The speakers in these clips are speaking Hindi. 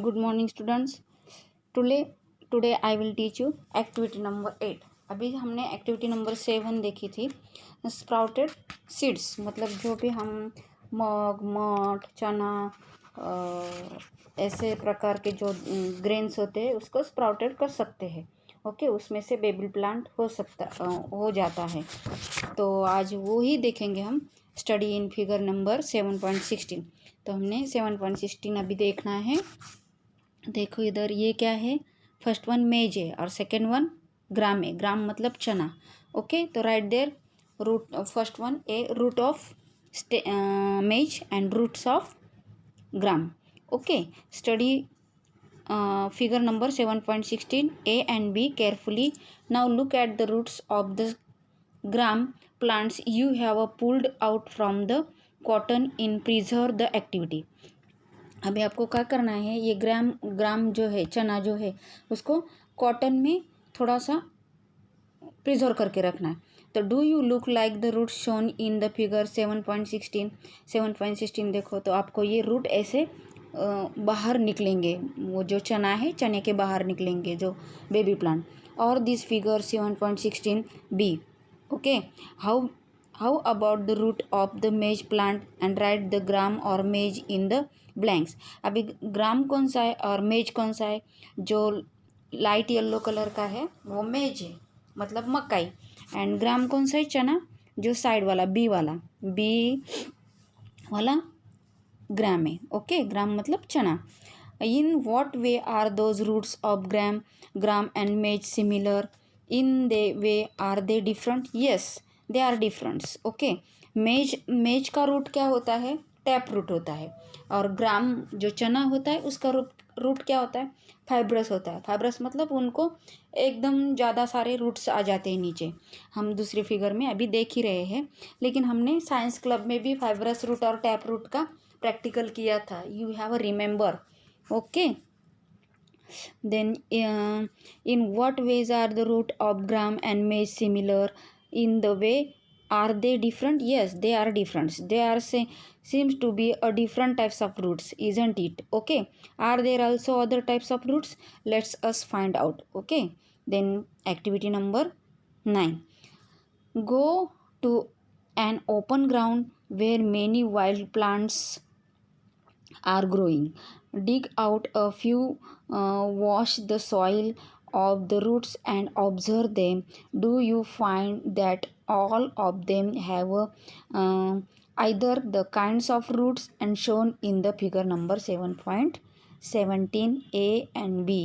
Good morning students. Today I will teach you activity number 8. अभी हमने एक्टिविटी नंबर 7 देखी थी. स्प्राउटेड सीड्स मतलब जो भी हम मग मट चना ऐसे प्रकार के जो ग्रेन्स होते हैं उसको स्प्राउटेड कर सकते हैं. ओके, उसमें से बेबी प्लांट हो जाता है. तो आज वो ही देखेंगे हम. Study in figure number 7.16. तो हमने 7.16 अभी देखना है. देखो इधर ये क्या है. फर्स्ट वन मेज है और सेकंड वन ग्राम है. ग्राम मतलब चना. ओके, तो write their root. First one a root of maize and roots of gram. Okay, study figure number 7.16 A and B carefully. Now look at the roots of the gram plants you have pulled out from the cotton in preserve the activity. अभी आपको क्या करना है, ये ग्राम जो है चना जो है उसको कॉटन में थोड़ा सा प्रिजर्व करके रखना है. तो do you look like the root shown in the figure 7.16. 7.16 देखो तो आपको ये रूट ऐसे बाहर निकलेंगे. वो जो चना है चने के बाहर निकलेंगे जो बेबी प्लांट. और this figure 7.16 B. Okay, how about the root of the maize plant and write the gram और मेज इन द ब्लैंक्स. अभी ग्राम कौन सा है और मेज कौन सा है. जो लाइट येलो कलर का है वो मेज है मतलब मकाई. एंड ग्राम कौन सा है, चना. जो साइड वाला बी वाला ग्राम है. ओके, ग्राम मतलब चना. In what way are those roots of gram and maize similar. In the way are they different. Yes, they are differents. Okay, maize का रूट क्या होता है, टैप रूट होता है. और ग्राम जो चना होता है उसका रूट क्या होता है, फाइब्रस होता है. फाइब्रस मतलब उनको एकदम ज़्यादा सारे रूट्स आ जाते हैं नीचे. हम दूसरे फिगर में अभी देख ही रहे हैं. लेकिन हमने साइंस क्लब में भी फाइब्रस रूट और टैप रूट का प्रैक्टिकल किया था. You have remember. Okay, then in what ways are the root of gram and maize similar. In the way are they different. Yes, they are different. They are seems to be a different types of roots, isn't it. Okay, are there also other types of roots. Let's us find out. Okay, then activity number 9. Go to an open ground where many wild plants are growing. Dig out a few, wash the soil of the roots and observe them. Do you find that all of them have either the kinds of roots and shown in the figure number 7.17 A and B.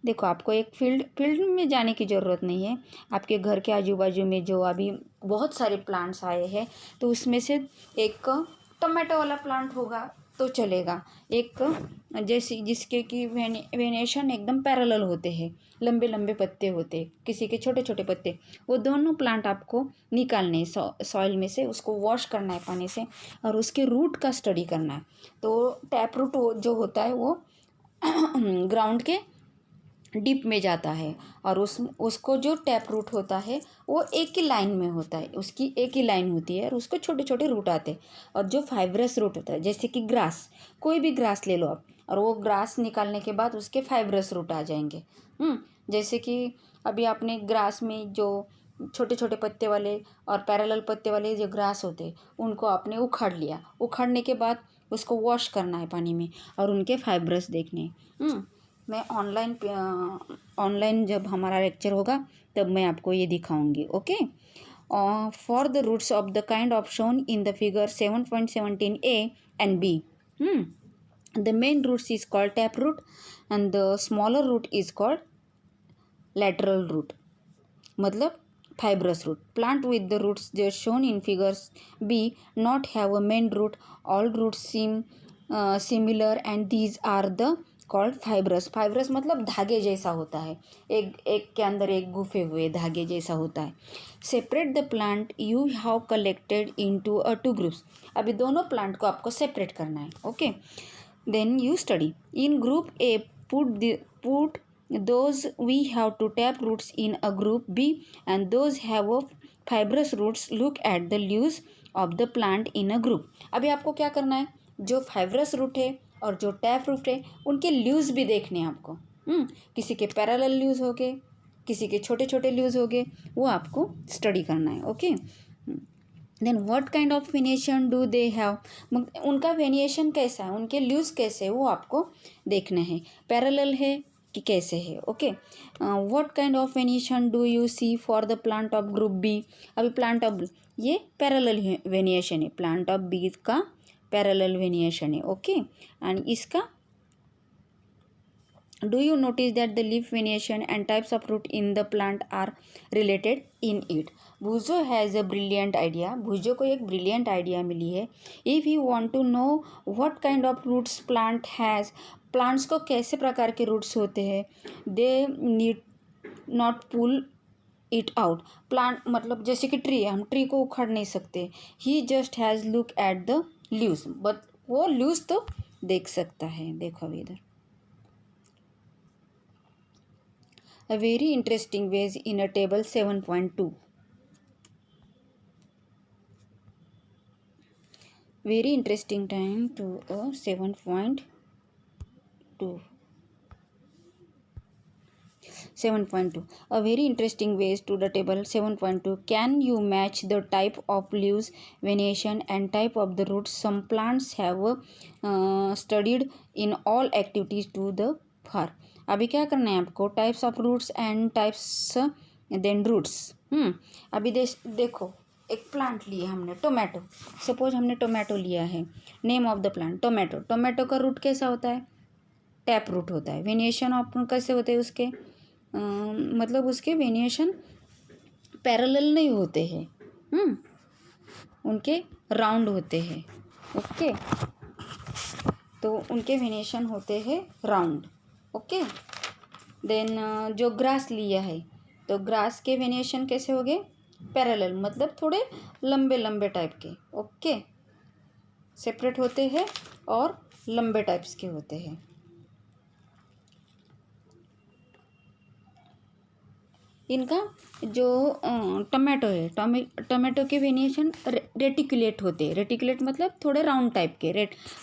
देखो, आपको एक फील्ड में जाने की ज़रूरत नहीं है. आपके घर के आजू बाजू में जो अभी बहुत सारे प्लांट्स आए हैं तो उसमें से एक टमाटो वाला प्लांट होगा तो चलेगा. एक जैसे जिसके की वेनेशन एकदम पैरेलल होते हैं, लंबे लंबे पत्ते होते, किसी के छोटे छोटे पत्ते. वो दोनों प्लांट आपको निकालने सॉइल में से, उसको वॉश करना है पानी से और उसके रूट का स्टडी करना है. तो टैप रूट जो होता है वो ग्राउंड के डीप में जाता है और उसको जो टैप रूट होता है वो एक ही लाइन में होता है. उसकी एक ही लाइन होती है और उसको छोटे छोटे रूट आते हैं. और जो फाइब्रस रूट होता है, जैसे कि ग्रास, कोई भी ग्रास ले लो आप, और वो ग्रास निकालने के बाद उसके फाइब्रस रूट आ जाएंगे. जैसे कि अभी आपने ग्रास में जो छोटे छोटे पत्ते वाले और पैरेलल पत्ते वाले जो ग्रास होते हैं उनको आपने उखाड़ लिया. उखाड़ने के बाद उसको वॉश करना है पानी में और उनके फाइब्रस देखने. मैं ऑनलाइन जब हमारा लेक्चर होगा तब मैं आपको ये दिखाऊंगी. Okay, for the roots of the kind of shown in the figure 7.17 A and B. The main roots is called tap root and the smaller root is called lateral root. मतलब fibrous root. Plant with the roots just shown in figures B not have a main root. All roots seem similar and these are the called fibrous मतलब धागे जैसा होता है. एक के अंदर एक गुफे हुए धागे जैसा होता है. Separate the plant you have collected into a 2 groups. अभी दोनों प्लांट को आपको सेपरेट करना है. Okay, then you study. In group A put those we have to tap roots in a group B and those have a fibrous roots. Look at the leaves of the plant in a group. अभी आपको क्या करना है, जो फाइब्रस रूट है और जो टैप रूट है उनके लीव्स भी देखने हैं आपको। किसी के पैरेलल लीव्स हो गए, किसी के छोटे छोटे लीव्स हो गए, वो आपको स्टडी करना है। Okay, then what kind of variation do they have, उनका वेरिएशन कैसा है, उनके लीव्स कैसे है, वो आपको देखना है, पैरेलल है कि कैसे है। Okay, what kind of variation do you see for the plant of group B. अभी प्लांट ऑफ ये पैरेलल वेरिएशन है, प्लांट ऑफ बी का पैरेलल वेरिएशन है। ओके, एंड इसका do you notice that the leaf variation and types of root in the plant are related in it। Boojho has a brilliant idea, Boojho को एक ब्रिलियंट आइडिया मिली है। If you want to know what kind of roots plant has, plants को कैसे प्रकार के रूट्स होते हैं, they need not pull it out. Plant मतलब जैसे कि ट्री है, हम ट्री को उखाड़ नहीं सकते। He just has look at the leaves, but वो लीव्स तो देख सकता है। देखो अभी इधर a very interesting ways in a table 7.2, very interesting time to a 7.2, 7.2, a very interesting ways to the table 7.2. Can you match the type of leaves variation and type of the roots some plants have studied in all activities to the far। अभी क्या करना है आपको, types of roots and types then roots. अभी देखो एक प्लांट लिए हमने, टोमेटो, सपोज हमने टोमेटो लिया है, name of the plant tomato. Tomato का रूट कैसा होता है, टैप रूट होता है। वेरिएशन ऑफ कैसे होते हैं उसके, मतलब उसके वेरिएशन पैरेलल नहीं होते हैं, उनके राउंड होते हैं। ओके, तो उनके वेरिएशन होते हैं राउंड। ओके, देन जो ग्रास लिया है, तो ग्रास के वेरिएशन कैसे हो गए, पैरेलल, मतलब थोड़े लंबे लंबे टाइप के। ओके, सेपरेट होते हैं और लंबे टाइप्स के होते हैं। इनका जो टमाटो है, टमाटो के वेरिएशन रेटिकुलेट होते हैं। रेटिकुलेट मतलब थोड़े राउंड टाइप के,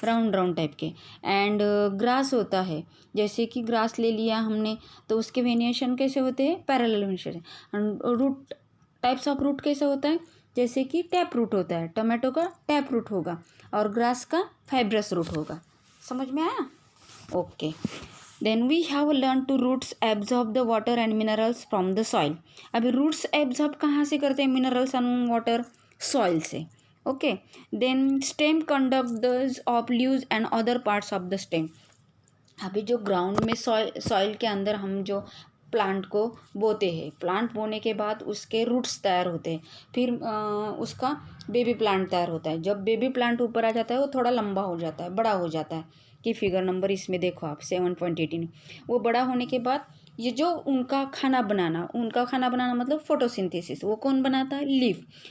राउंड टाइप के। एंड ग्रास होता है, जैसे कि ग्रास ले लिया हमने, तो उसके वेरिएशन कैसे होते हैं, parallel variation. Root, types of root कैसे होता है, जैसे कि टैप रूट होता है, टमाटो का टैप रूट होगा और ग्रास का फाइब्रस रूट होगा। समझ में आया? Okay, then we have learn to roots absorb the water and minerals from the soil. अभी रूट्स एब्जॉर्ब कहाँ से करते हैं, मिनरल्स एंड वाटर, सॉइल से। Okay, then stem conduct the of leaves and other parts of the stem. अभी जो ग्राउंड में सॉइल के अंदर हम जो प्लांट को बोते हैं, प्लांट बोने के बाद उसके रूट्स तैयार होते हैं, फिर उसका बेबी प्लांट तैयार होता है। जब बेबी प्लांट ऊपर आ जाता है, वो थोड़ा लंबा हो जाता है, बड़ा हो जाता है। कि फिगर नंबर इसमें देखो आप 7.18, वो बड़ा होने के बाद ये जो उनका खाना बनाना मतलब फोटोसिंथेसिस, वो कौन बनाता है,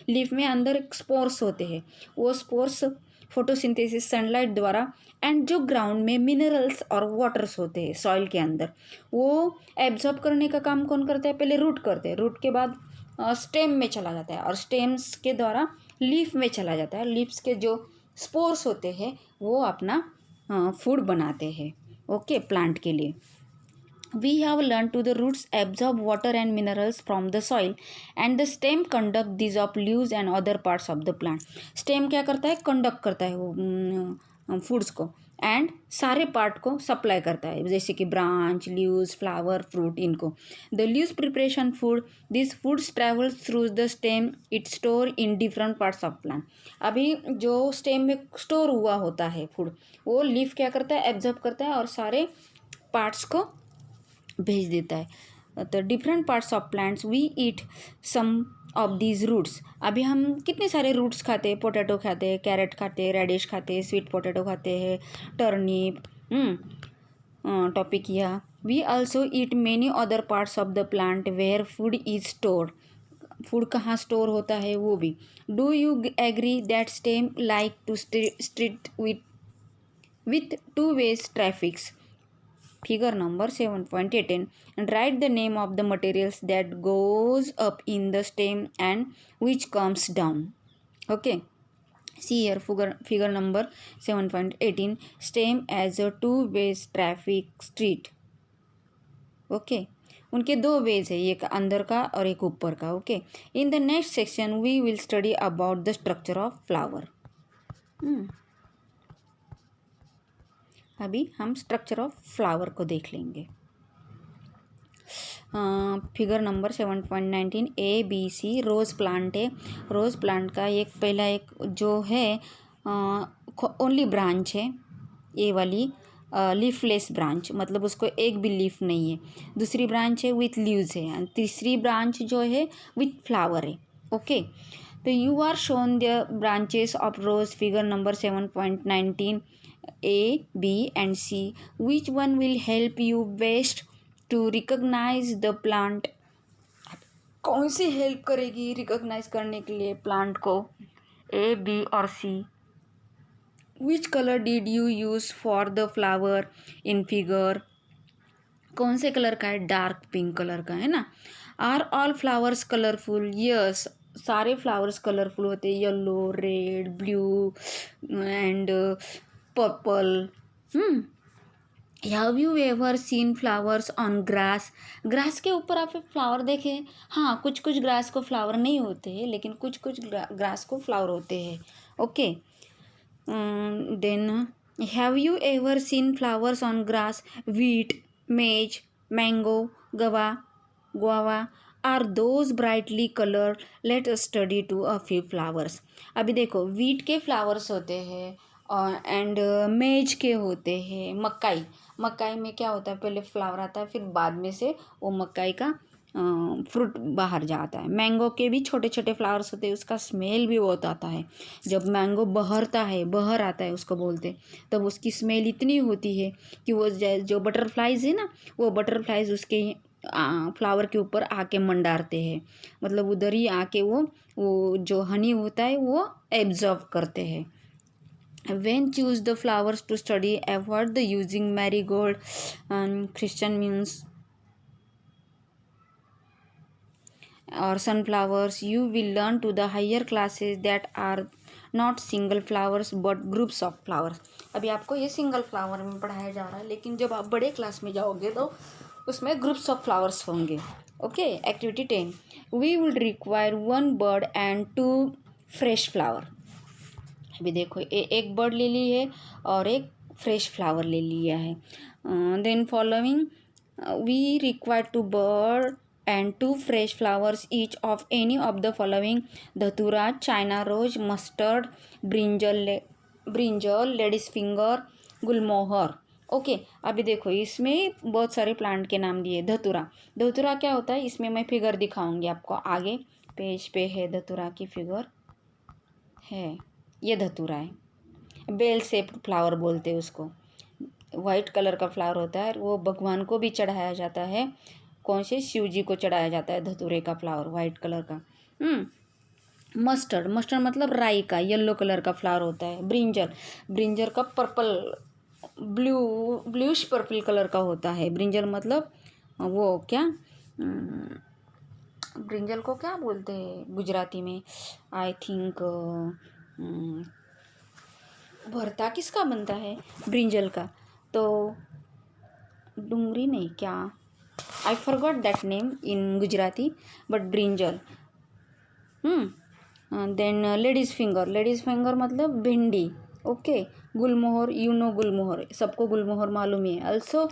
लीफ में अंदर स्पोर्स होते हैं, वो स्पोर्स फोटोसिंथेसिस सनलाइट द्वारा, एंड जो ग्राउंड में मिनरल्स और वाटर्स होते हैं सॉइल के अंदर, वो एब्जॉर्ब करने का काम कौन करता है, पहले रूट करते हैं, रूट के बाद स्टेम में चला जाता है और स्टेम्स के द्वारा लीफ में चला जाता है। लीव्स के जो स्पोर्स होते हैं वो अपना फूड बनाते हैं। ओके, प्लांट के लिए we have learned to the roots absorb water and minerals from the soil and the stem conduct these of leaves and other parts of the plant। stem क्या करता है, कंडक्ट करता है वो फूड्स को, एंड सारे पार्ट को सप्लाई करता है, जैसे कि ब्रांच, लीव्स, फ्लावर, फ्रूट, इनको। The leaves preparation food, this foods travels through the stem, it store in different parts of plant. अभी जो स्टेम में स्टोर हुआ होता है फूड, वो लीफ क्या करता है, एब्जॉर्ब करता है और सारे पार्ट्स को भेज देता है। तो different parts of plants we eat some of these roots. अभी हम कितने सारे रूट्स खाते हैं, पोटैटो खाते हैं, कैरेट खाते हैं, रेडिश खाते हैं, स्वीट पोटैटो खाते हैं, turnip, tapioca. We also eat many other parts of the plant where food is stored. Food कहाँ स्टोर होता है वो भी। Do you agree that stem like to street with two ways traffics, figure number 7.18, and write the name of the materials that goes up in the stem and which comes down। okay, See here figure number 7.18 same as a two-way traffic street. Okay उनके दो वेज है, एक अंदर का और एक ऊपर का. Okay in the next section we will study about the structure of flower. अभी हम स्ट्रक्चर ऑफ फ्लावर को देख लेंगे. Figure number 7.19 ABC rose plant है. रोज़ प्लांट का एक पहला एक जो है ओनली ब्रांच है, ये वाली लीफलेस ब्रांच, मतलब उसको एक भी लीफ नहीं है. दूसरी ब्रांच है विथ लीव्स है एंड तीसरी ब्रांच जो है विथ फ्लावर है. ओके तो you are shown the branches of rose figure number 7.19 A, B and C. Which one will help you best to recognize the plant? कौन सी हेल्प करेगी रिकॉग्नाइज करने के लिए प्लांट को, A, B और C? Which color did you use for the flower in figure? कौन से कलर का है, डार्क पिंक कलर का है ना. Are all flowers colourful? Yes सारे फ्लावर्स कलरफुल होते हैं, yellow, red, blue and purple. Have you ever seen flowers on grass? Grass के ऊपर आप फ्लावर देखे? हाँ कुछ कुछ ग्रास को फ्लावर नहीं होते हैं, लेकिन कुछ कुछ ग्रास को फ्लावर होते हैं. Okay then have you ever seen flowers on grass? Wheat, maize, mango, guava are those brightly colored? Let us study to a few flowers. अभी देखो वीट के फ्लावर्स होते हैं एंड मेज के होते हैं. मकाई में क्या होता है, पहले फ्लावर आता है फिर बाद में से वो मकाई का फ्रूट बाहर जाता है. मैंगो के भी छोटे छोटे फ्लावर्स होते हैं, उसका स्मेल भी बहुत आता है. जब मैंगो बहर आता है उसको बोलते, तब उसकी स्मेल इतनी होती है कि वो जो बटरफ्लाइज है ना, वो बटरफ्लाइज उसके फ्लावर के ऊपर आके मंडारते हैं, मतलब उधर ही आके वो जो हनी होता है वो एब्जॉर्व करते हैं. When choose the flowers to study, avoid the using marigold and Christian means or sunflowers. You will learn to the higher classes that are not single flowers but groups of flowers. अभी आपको ये सिंगल फ्लावर में पढ़ाया जा रहा है, लेकिन जब आप बड़े क्लास में जाओगे तो उसमें ग्रुप्स ऑफ फ्लावर्स होंगे. Okay activity 10 we will require 1 bird and 2 fresh flower. अभी देखो एक बर्ड ले ली है और एक फ्रेश फ्लावर ले लिया है. Then following we require 2 bird and 2 fresh flowers each of any of the following: datura, China rose, mustard, brinjal, ladies finger, gulmohar. Okay अभी देखो इसमें बहुत सारे प्लांट के नाम दिए. धतूरा क्या होता है, इसमें मैं फिगर दिखाऊंगी आपको, आगे पेज पे है धतूरा की फिगर है. ये धतूरा है, बेल शेप्ड फ्लावर बोलते हैं उसको. वाइट कलर का फ्लावर होता है, वो भगवान को भी चढ़ाया जाता है. कौन से, शिव जी को चढ़ाया जाता है धतूरे का फ्लावर वाइट कलर का. मस्टर्ड मतलब राई का येलो कलर का फ्लावर होता है. ब्रिंजल का पर्पल ब्लूइश पर्पल कलर का होता है. ब्रिंजल मतलब वो क्या, ब्रिंजल को क्या बोलते हैं गुजराती में, आई थिंक भरता किसका बनता है, ब्रिंजल का. तो डूंगरी नहीं क्या, I forgot that name in Gujarati, but brinjal. Then ladies finger मतलब भिंडी. ओके गुलमोहर, यू नो गुलमोहर, सबको गुलमोहर मालूम ही है. Also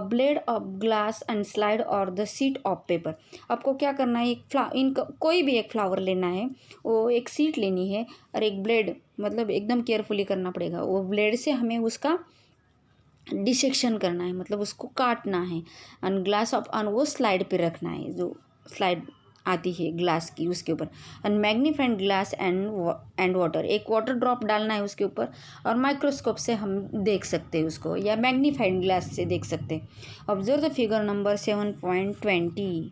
blade of glass and slide और द सीट ऑफ पेपर. आपको क्या करना है, कोई भी एक फ्लावर लेना है, वो एक सीट लेनी है और एक ब्लेड, मतलब एकदम केयरफुली करना पड़ेगा. वो ब्लेड से हमें उसका डिसेक्शन करना है, मतलब उसको काटना है. और ग्लास ऑफ ऑन वो स्लाइड पे रखना है, जो स्लाइड आती है ग्लास की उसके ऊपर. और मैग्नीफाइंग ग्लास एंड वाटर, एक वाटर ड्रॉप डालना है उसके ऊपर और माइक्रोस्कोप से हम देख सकते हैं उसको, या मैग्नीफाइंग ग्लास से देख सकते हैं. Observe the figure number 7.20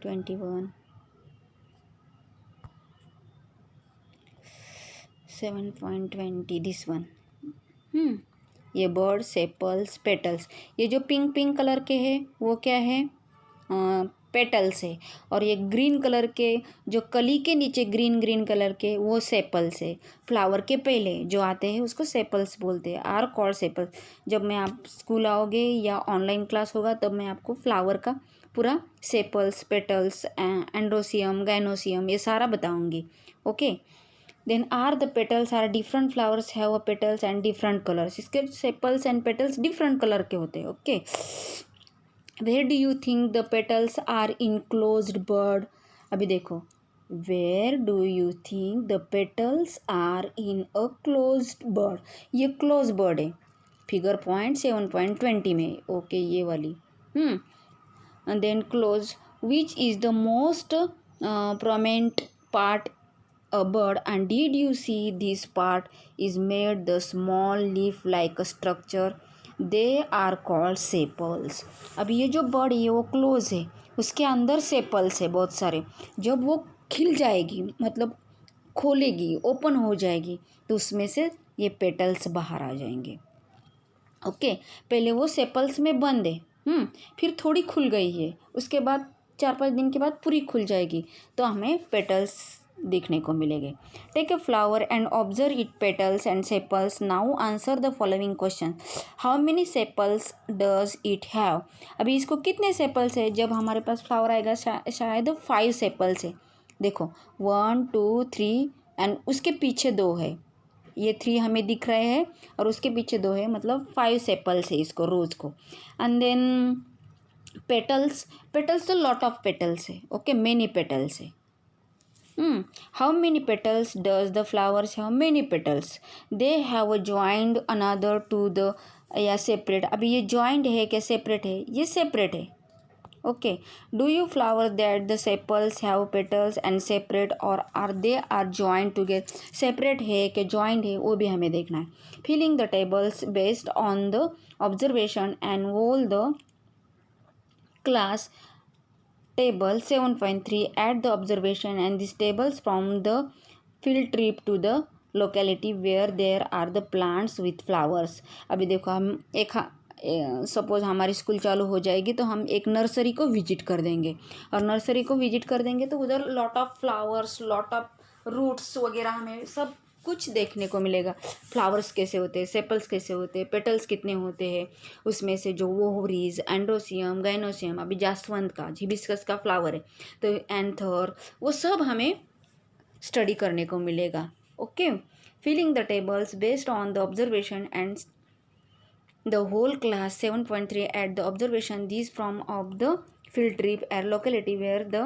21 7.20 this one. ये बर्ड सेपल्स पेटल्स. ये जो पिंक कलर के है वो क्या है, पेटल्स है, और ये ग्रीन कलर के जो कली के नीचे ग्रीन कलर के वो सेपल्स है। फ्लावर के पहले जो आते हैं उसको सेपल्स बोलते हैं, आर कॉल्ड सेपल्स। जब मैं आप स्कूल आओगे या ऑनलाइन क्लास होगा तब मैं आपको फ्लावर का पूरा सेपल्स, पेटल्स, एंड्रोसियम, गाइनोसियम ये सारा बताऊंगी। Okay, then are the petals are different flowers have a petals and different colours. इसके sepals and petals different colour के होते हैं। Okay, where do you think the petals are in closed bud. अभी देखो, where do you think the petals are in a closed bud. ये क्लोज बर्ड है, फिगर पॉइंट 7.20 में। ओके, ये वाली and then close, which is the most prominent part a bird, and did you see this part is made the small leaf like a structure, they are called sepals। अब ये जो बर्ड है वो क्लोज है, उसके अंदर सेपल्स है बहुत सारे। जब वो खिल जाएगी मतलब खोलेगी, ओपन हो जाएगी, तो उसमें से ये पेटल्स बाहर आ जाएंगे। ओके, पहले वो सेपल्स में बंद है, फिर थोड़ी खुल गई है, उसके बाद 4-5 दिन के बाद पूरी खुल जाएगी, तो हमें पेटल्स देखने को मिलेंगे। Take a flower and observe it petals and sepals. Now answer the following question. How many sepals does it have. अभी इसको कितने सेपल्स है। जब हमारे पास फ्लावर आएगा शायद 5 सेपल्स है। देखो 1 2 3 एंड उसके पीछे 2 है, ये 3 हमें दिख रहे हैं और उसके पीछे 2 है, मतलब 5 सेपल्स है इसको, रोज को। एंड देन पेटल्स तो लॉट ऑफ पेटल्स है। ओके, मेनी पेटल्स है। How many petals does the flowers have. Many petals, they have joined another to the, या सेपरेट। अभी ये ज्वाइंड है क्या सेपरेट है। ये सेपरेट है। Okay, do you flower that the sepals have petals and separate और are they are joint together. Separate है कि जॉइंट है वो भी हमें देखना है। Filling the tables based on the observation and whole the class table 7.3 at the observation and these tables from the field trip to the locality where there are the plants with flowers। अभी देखो हम एक सपोज हमारी स्कूल चालू हो जाएगी तो हम एक नर्सरी को विजिट कर देंगे, और नर्सरी को विजिट कर देंगे तो उधर lot of flowers, lot of roots वगैरह हमें सब कुछ देखने को मिलेगा। फ्लावर्स कैसे होते हैं, सेपल्स कैसे होते हैं, पेटल्स कितने होते हैं, उसमें से जो वोहरीज, एंड्रोसियम, गाइनोसियम, अभी जासवंत का, हिबिस्कस का फ्लावर है तो एंथर, वो सब हमें स्टडी करने को मिलेगा। Okay, filling the tables based on the observation and the whole class 7.3 at the observation these from of the field trip are locality where the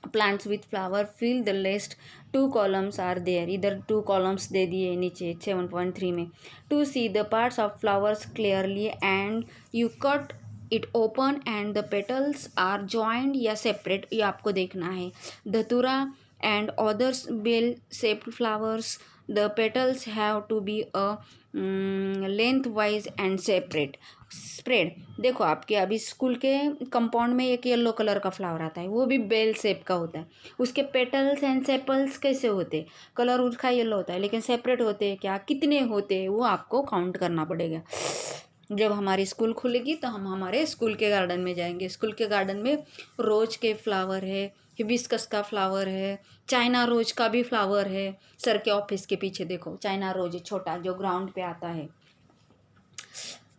plants with flower fill the list। 2 columns are there, इधर 2 columns दे दिए नीचे 7.3 में। to see the parts of flowers clearly and you cut it open and the petals are joined या separate, ये आपको देखना है। धतूरा and others bell shaped flowers, the petals have to be a lengthwise and separate spread. देखो आपके अभी स्कूल के कंपाउंड में एक येलो कलर का फ्लावर आता है, वो भी बेल शेप का होता है। उसके पेटल्स एंड सेपल्स कैसे होते हैं, कलर उसका येलो होता है, लेकिन सेपरेट होते हैं क्या, कितने होते हैं, वो आपको काउंट करना पड़ेगा। जब हमारी स्कूल खुलेगी तो हम हमारे स्कूल के गार्डन में जाएंगे। स्कूल के गार्डन में रोज के फ्लावर है, हिबिस्कस का फ्लावर है, चाइना रोज का भी फ्लावर है। सर के ऑफिस के पीछे देखो चाइना रोज छोटा जो ग्राउंड पे आता है।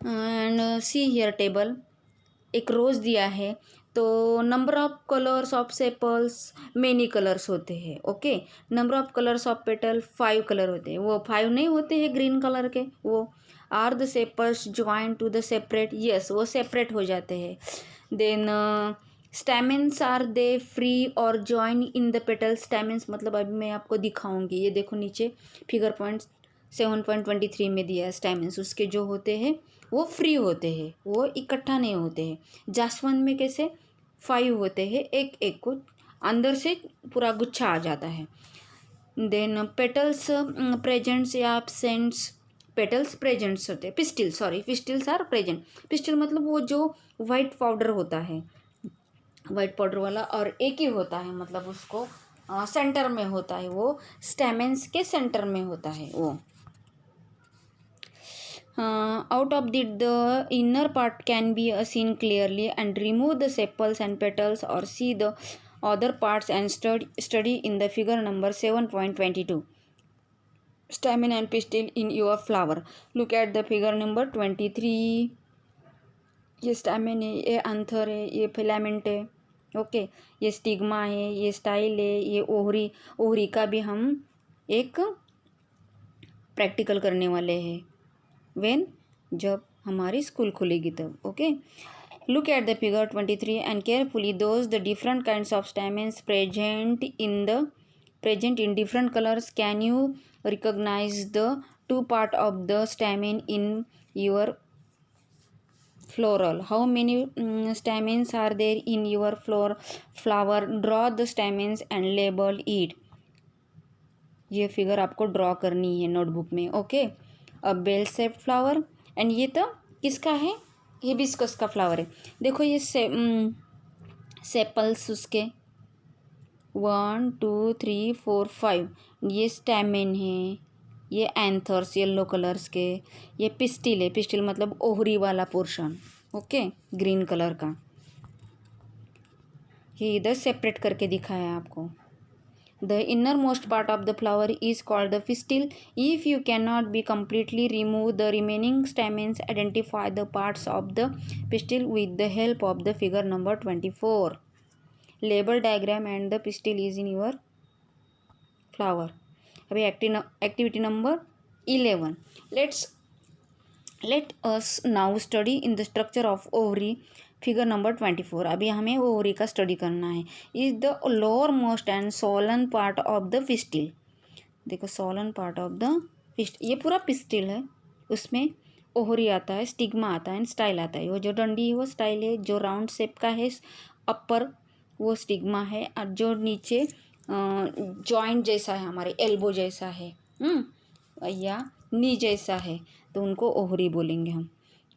एंड सी हियर टेबल, एक रोज़ दिया है तो number of colours of sepals many colours होते हैं। Okay, number of colours of petal 5 colour होते हैं, वो 5 नहीं होते हैं ग्रीन कलर के। वो are the sepals join to the separate, yes वो सेपरेट हो जाते हैं। Then stamens are they free और join in the petal. Stamens मतलब अभी मैं आपको दिखाऊंगी, ये देखो नीचे फिगर पॉइंट 7.23 में दिया है। स्टैमेंस उसके जो होते हैं वो फ्री होते हैं, वो इकट्ठा नहीं होते हैं। जासवंत में कैसे 5 होते हैं, एक एक को अंदर से पूरा गुच्छा आ जाता है। देन पेटल्स प्रेजेंट्स या एब्सेंट्स, पेटल्स प्रेजेंट्स होते हैं। पिस्टिल्स आर प्रेजेंट। पिस्टिल मतलब वो जो वाइट पाउडर होता है, वाइट पाउडर वाला, और एक ही होता है, मतलब उसको सेंटर में होता है, वो स्टैमेंस के सेंटर में होता है वो। Out of the inner part can be seen clearly, and remove the sepals and petals or see the other parts and study in the figure number 7.22. Stamen and pistil in your flower. Look at the figure number 23. ये स्टैमेन है, ये एंथर है, ये फिलामेंट है, ओके, ये स्टिग्मा है, ये स्टाइल है, ये ओहरी। ओहरी का भी हम एक प्रैक्टिकल करने वाले हैं व्हेन, जब हमारी स्कूल खुलेगी तब, okay. Look at the figure 23 and carefully those the different kinds of stamens present in different colors. Can you recognize the two part of the stamen in your floral? How many stamens are there in your flower? Draw the stamens and label it. ये फिगर आपको ड्रॉ करनी है नोटबुक में, okay. A bell shaped flower, and ये तो किसका है? हिबिस्कस का फ्लावर है। देखो ये सेपल्स उसके 1 2 3 4 5, ये स्टैमेन है, ये एंथर्स येलो कलर्स के, ये पिस्टिल है, पिस्टिल मतलब ओहरी वाला पोर्शन, ओके, ग्रीन कलर का। ये इधर सेपरेट करके दिखाया है आपको। The innermost part of the flower is called the pistil. If you cannot be completely remove the remaining stamens, identify the parts of the pistil with the help of the figure number 24. Label diagram and the pistil is in your flower. अभी activity number 11. Let us now study in the structure of ovary. Figure number 24। अभी हमें ओवरी का स्टडी करना है। Is the lower most and swollen part of the pistil. देखो swollen part of the pistil, ये पूरा पिस्टिल है, उसमें ओवरी आता है, स्टिग्मा आता है एंड स्टाइल आता है। वो जो डंडी है वो स्टाइल है, जो राउंड शेप का है अपर वो स्टिग्मा है, और जो नीचे जॉइंट जैसा है, हमारे एल्बो जैसा है या नी जैसा है, तो उनको ओवरी बोलेंगे हम,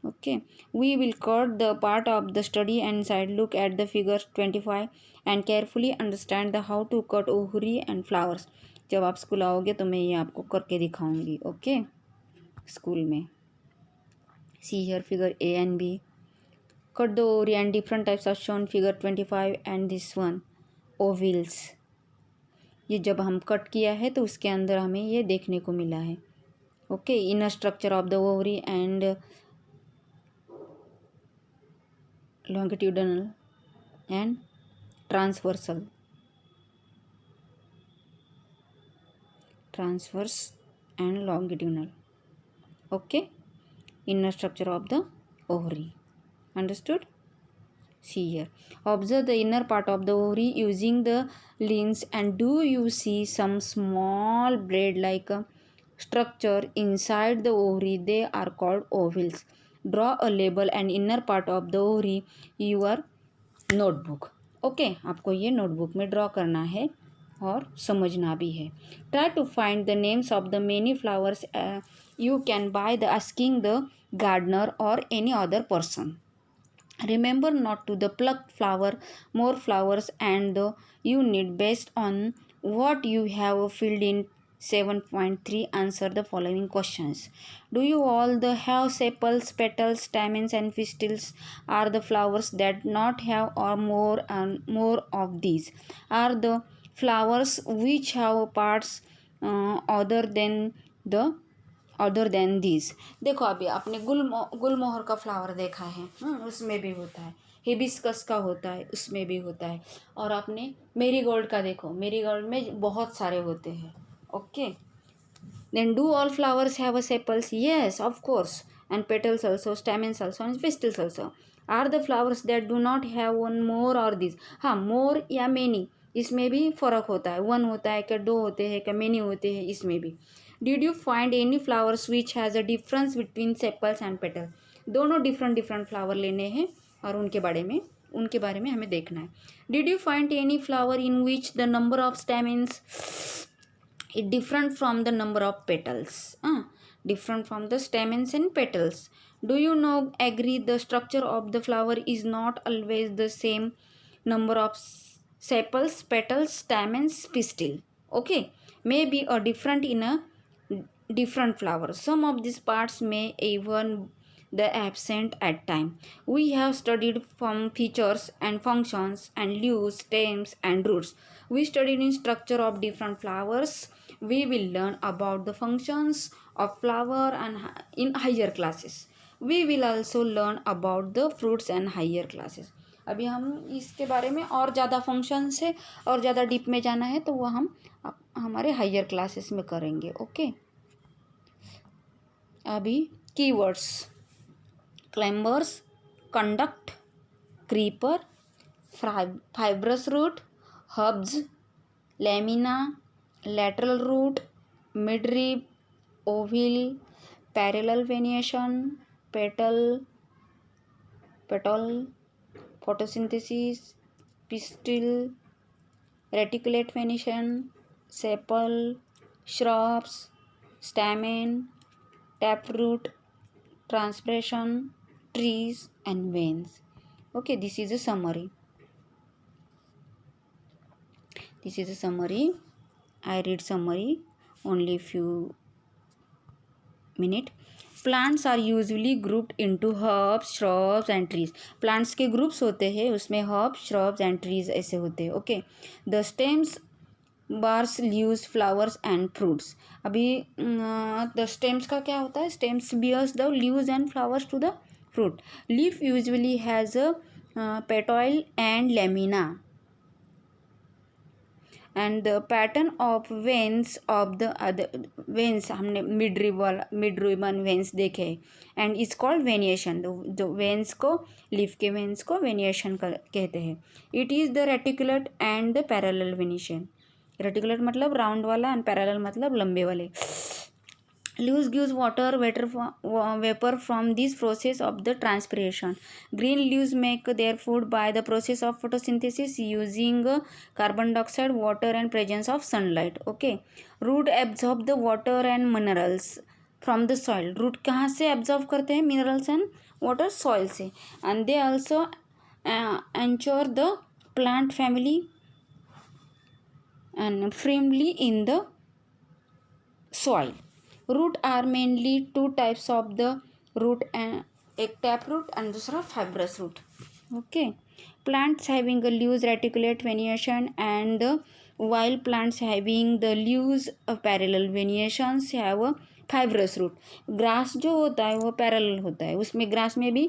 okay. We will cut the part of the study and side. Look at the figure 25 and carefully understand the how to cut ovary and flowers. जब आप स्कूल आओगे तो मैं ये आपको करके दिखाऊंगी, ओके, स्कूल में। see here figure A and B. Cut the ovary and different types are shown figure 25 and this one ovules. ये जब हम कट किया है तो उसके अंदर हमें ये देखने को मिला है, okay. Inner structure of the ovary and longitudinal and transverse and longitudinal, okay, inner structure of the ovary. Understood? See here, observe the inner part of the ovary using the lens, and do you see some small braid like a structure inside the ovary? They are called ovules. Draw a label and inner part of the ovary your notebook, okay. आपको ये नोटबुक में ड्रॉ करना है और समझना भी है। Try to find the names of the many flowers you can by the asking the gardener और any other person. Remember not to the pluck more flowers, and the you need based on what you have filled in 7.3. Answer the following questions. Do you all the have sepals, petals, stamens and pistils? Are the flowers that not have or more and more of these? Are the flowers which have parts other than these? देखो अभी आपने गुलमोहर का फ्लावर देखा है, उसमें भी होता है, हिबिस्कस का होता है, उसमें भी होता है, और आपने मेरीगोल्ड का देखो, मेरीगोल्ड में बहुत सारे होते हैं, okay. Then do all flowers have a sepals? Yes of course, and petals also, stamens also and pistils also. Are the flowers that do not have one more or this? हाँ, मोर या मेनी, इसमें भी फ़र्क होता है, वन होता है क्या, दो होते हैं क्या, मेनी होते हैं, इसमें भी। Did you find any flowers which has a difference between sepals and petal? दोनों डिफरेंट फ्लावर लेने हैं और उनके बारे में हमें देखना है। Did you find any flower in which the number of stamens is different from the number of petals? Different from the stamens and petals. Do you know agree the structure of the flower is not always the same number of sepals, petals, stamens, pistil, okay, may be a different in a different flowers. Some of these parts may even the absent at time. We have studied from features and functions and leaves, stems and roots. We studied in structure of different flowers. We will learn about the functions of flower and in higher classes. We will also learn about the fruits and higher classes. अभी हम इसके बारे में और ज़्यादा फंक्शन से और ज़्यादा डीप में जाना है तो वो हम हमारे हायर क्लासेस में करेंगे. ओके. अभी keywords: climbers, conduct, creeper, fibrous root, herbs, lamina, lateral root, midrib, ovule, parallel venation, petal, photosynthesis, pistil, reticulate venation, sepal, shrubs, stamen, taproot, transpiration, trees and veins. Okay, this is a summary. I read summary only few minute. Plants are usually grouped into herbs, shrubs and trees. Plants के groups होते हैं, उसमें herbs, shrubs and trees ऐसे होते हैं. Okay. The stems, bars, leaves, flowers and fruits. अभी the stems का क्या होता है? Stems bears the leaves and flowers to the fruit. Leaf usually has a petiole and lamina. And the pattern of veins of the other veins हमने मिड रिबन वेन्स देखे एंड इट्स कॉल्ड वेनिएशन. जो वेन्स को लीफ के वेन्स को वेनिएशन कहते हैं. It is the reticulate and the parallel venation. Reticulate मतलब राउंड वाला एंड पैरेलल मतलब लंबे वाले. Leaves gives water vapor from this process of the transpiration. Green leaves make their food by the process of photosynthesis using carbon dioxide, water and presence of sunlight. Okay. Root absorb the water and minerals from the soil. Root कहाँ से absorb करते हैं minerals and water? Soil से. And they also anchor the plant family and firmly in the soil. Root are mainly two types of the root, एक टैप रूट एंड दूसरा fibrous root. Okay. Plants having the leaves reticulate venation and while plants having the leaves parallel venations have fibrous root. Grass जो होता है वो पैरेलल होता है, उसमें ग्रास में भी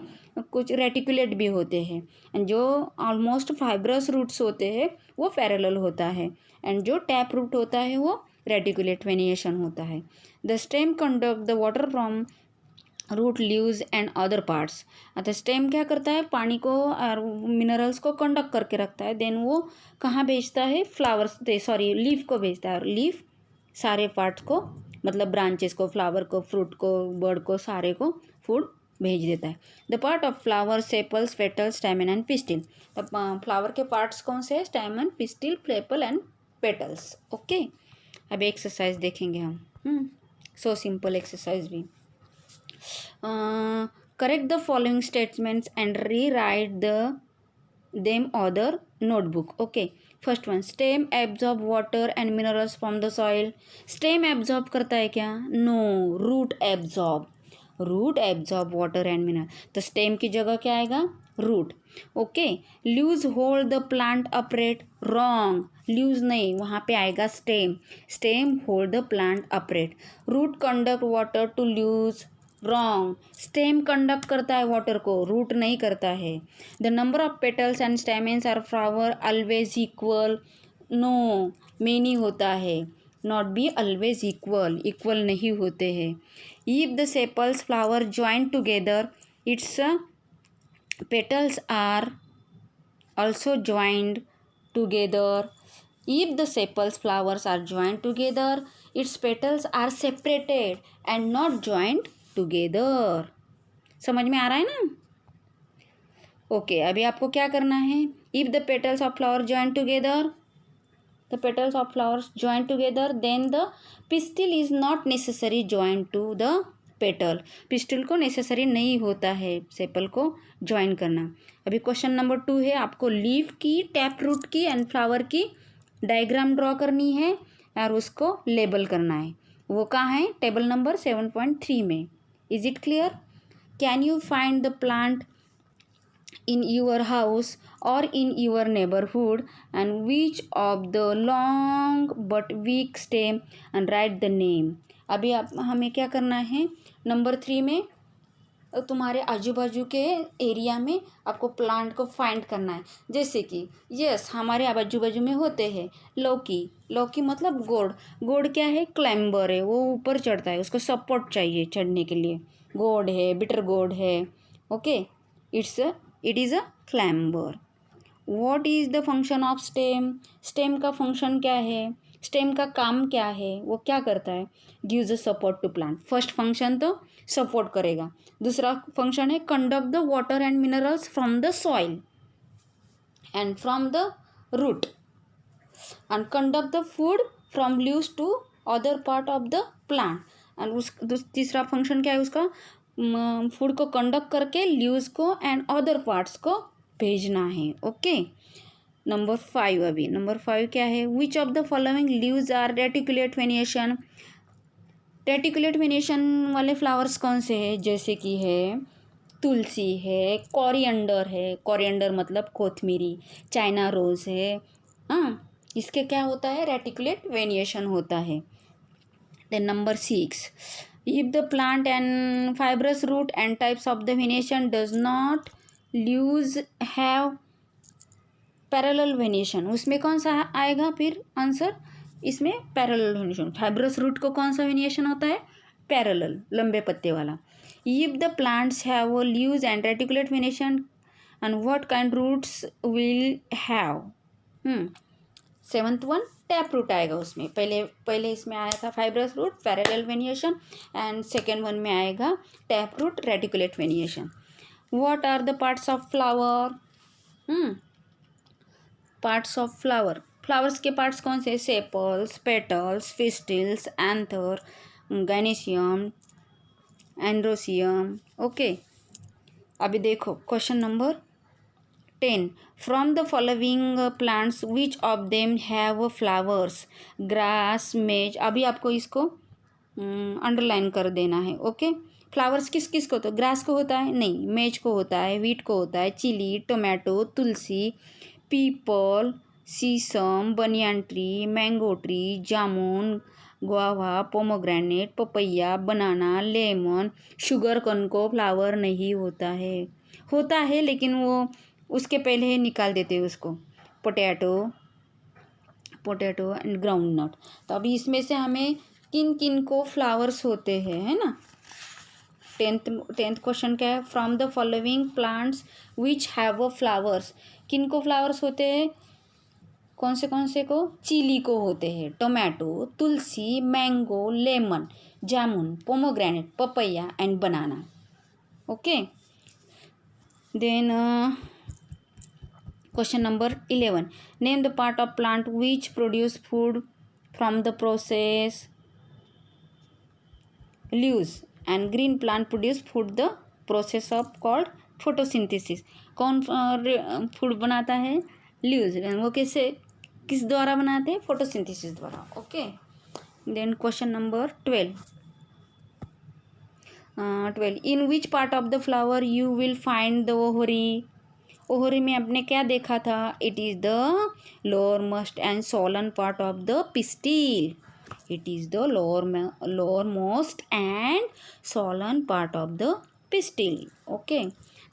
कुछ रेटिकुलेट भी होते हैं एंड जो ऑलमोस्ट फाइब्रस रूट्स होते हैं वो पैरेलल होता है एंड जो टैप रूट होता है वो रेटिकुलेट वेनिएशन होता है. The stem conduct the water from root leaves and other parts. अतः स्टेम क्या करता है? पानी को और मिनरल्स को कंडक्ट करके रखता है. देन वो कहाँ भेजता है? फ्लावर्स लीफ को भेजता है. और लीफ सारे पार्ट्स को मतलब ब्रांचेस को, फ्लावर को, फ्रूट को, बर्ड को, सारे को फूड भेज देता है. The part of flower, sepals, petals, stamen and pistil. Flower के पार्ट्स कौन से हैं? Stamen, pistil, sepal and petals. Okay. अब एक्सरसाइज देखेंगे हम. सो सिंपल एक्सरसाइज भी. Correct the following statements and rewrite them other notebook. Okay. First one, stem absorb water and minerals from the soil. Stem absorb करता है क्या? No. Root absorb water and mineral. तो स्टेम की जगह क्या आएगा? Root. Okay. Leaves hold the plant upright. Wrong. Leaves नहीं, वहाँ पे आएगा stem hold the plant upright. Root conduct water to leaves. Wrong. Stem conduct करता है वाटर को, रूट नहीं करता है. The number of petals and stamens are flower always equal. No, many होता है. नॉट बी ऑलवेज इक्वल नहीं होते हैं. If the sepals flower join together, its petals are also joined together. If the sepals flowers are joined together, its petals are separated and not joined together. समझ में आ रहा है ना? ओके. अभी आपको क्या करना है? If the petals of flower join together, then the pistil is not necessary joined to the petal. Pistol को नेसेसरी नहीं होता है सेपल को ज्वाइन करना. अभी क्वेश्चन नंबर 2 है. आपको लीफ की, टैप रूट की एंड फ्लावर की डायग्राम ड्रॉ करनी है और उसको लेबल करना है. वो कहाँ है? टेबल नंबर 7.3 में. Is it clear? Can you find the plant in your house or in your neighborhood and which of the long but weak stem and write the name. अभी आप हमें क्या करना है? नंबर 3 में तुम्हारे आजू बाजू के एरिया में आपको प्लांट को फाइंड करना है. जैसे कि यस, हमारे आजू बाजू में होते हैं लौकी. लौकी मतलब गोड. गोड क्या है? क्लाइंबर है, वो ऊपर चढ़ता है, उसको सपोर्ट चाहिए चढ़ने के लिए. गोड है, बिटर गोड है. Okay, it is a climber. What is the function of stem? Stem का फंक्शन क्या है? स्टेम का काम क्या है? वो क्या करता है? Gives a support to plant. First function तो सपोर्ट करेगा. दूसरा फंक्शन है conduct the water and minerals from the soil and from the root and conduct the food from leaves to other part of the plant. And तीसरा फंक्शन क्या है उसका? फूड को कंडक्ट करके लीव्स को एंड अदर पार्ट्स को भेजना है. Okay, number 5. अभी नंबर 5 क्या है? Which of the following leaves are reticulate venation. Reticulate venation वाले फ्लावर्स कौन से हैं? जैसे कि है तुलसी है, कोरिएंडर है. कोरिएंडर मतलब कोथमीरी. चाइना रोज है. हाँ, इसके क्या होता है? रेटिकुलेट वेनिएशन होता है. Then number 6. If the plant and fibrous root and types of the venation does not leaves have parallel venation, उसमें कौन सा आएगा फिर आंसर? इसमें पैरेलल वेनिएशन. फाइब्रस रूट को कौन सा वेनिएशन होता है? पैरेलल, लंबे पत्ते वाला. If the plants have leaves and reticulate venation and what kind roots will have? 7th one tap root आएगा उसमें. पहले इसमें आया था fibrous root, parallel venation, and second one में आएगा tap root, reticulate venation. What are the parts of flower? Parts of flower. Flowers के पार्ट्स कौन से? Sepals, petals, pistils, anther, gynoecium, androecium. Okay, अभी देखो question number 10. From the following plants, which of them have flowers? Grass, मेज. अभी आपको इसको अंडरलाइन कर देना है. ओके, फ्लावर्स किस किस को? तो ग्रास को होता है नहीं, मेज को होता है, वीट को होता है, चिली, टोमेटो, तुलसी, पीपल, सीसम, बनियान ट्री, मैंगो ट्री, जामुन, गुआवा, पोमोग्रेनेट, पपैया, बनाना, लेमन. शुगर कन को फ्लावर नहीं होता है. होता है लेकिन वो उसके पहले ही निकाल देते हैं उसको. Potato and groundnut. तो अभी इसमें से हमें किन किन को फ्लावर्स होते हैं, है ना? 10th क्वेश्चन क्या है? From the following plants which have a flowers. किन को फ्लावर्स होते हैं? कौन से को? चिली को होते हैं, tomato, tulsi, mango, lemon, jamun, pomegranate, papaya and banana. Okay, then question number 11. Name the part of plant which produce food from the process. Leaves and green plant produce food the process of called photosynthesis. कौन फूड बनाता है? लीव्स. वो कैसे, किस द्वारा बनाते हैं? फोटोसिंथेसिस द्वारा. Okay, then question number 12. In which part of the flower you will find the ovary? Ohri में आपने क्या देखा था? It is the lower most and swollen part of the pistil. It is the lower most and swollen part of the pistil. Okay,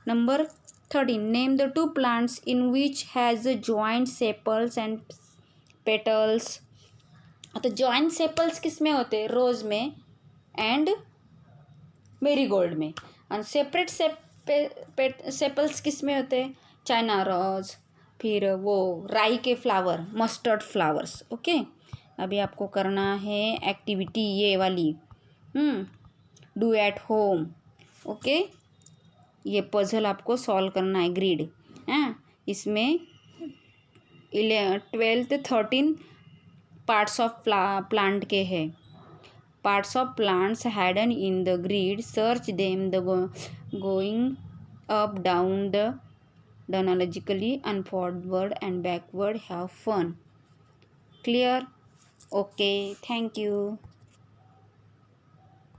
number 13. Name the 2 plants in which has joint sepals and petals. तो जॉइंट सेपल्स किस में होते हैं? रोज में एंड मेरीगोल्ड में. और सेपरेट सेपल्स किस में होते हैं? चाइना रोज, फिर वो राई के फ्लावर, मस्टर्ड फ्लावर्स. ओके, अभी आपको करना है एक्टिविटी ये वाली, डू एट होम. ओके, ये पजल आपको सॉल्व करना है, ग्रिड. इसमें 12th 13 पार्ट्स ऑफ प्लांट के हैं. Parts of plants hidden in the grid, search them the going up, down, the chronologically, and forward and backward. Have fun. Clear? Okay, thank you.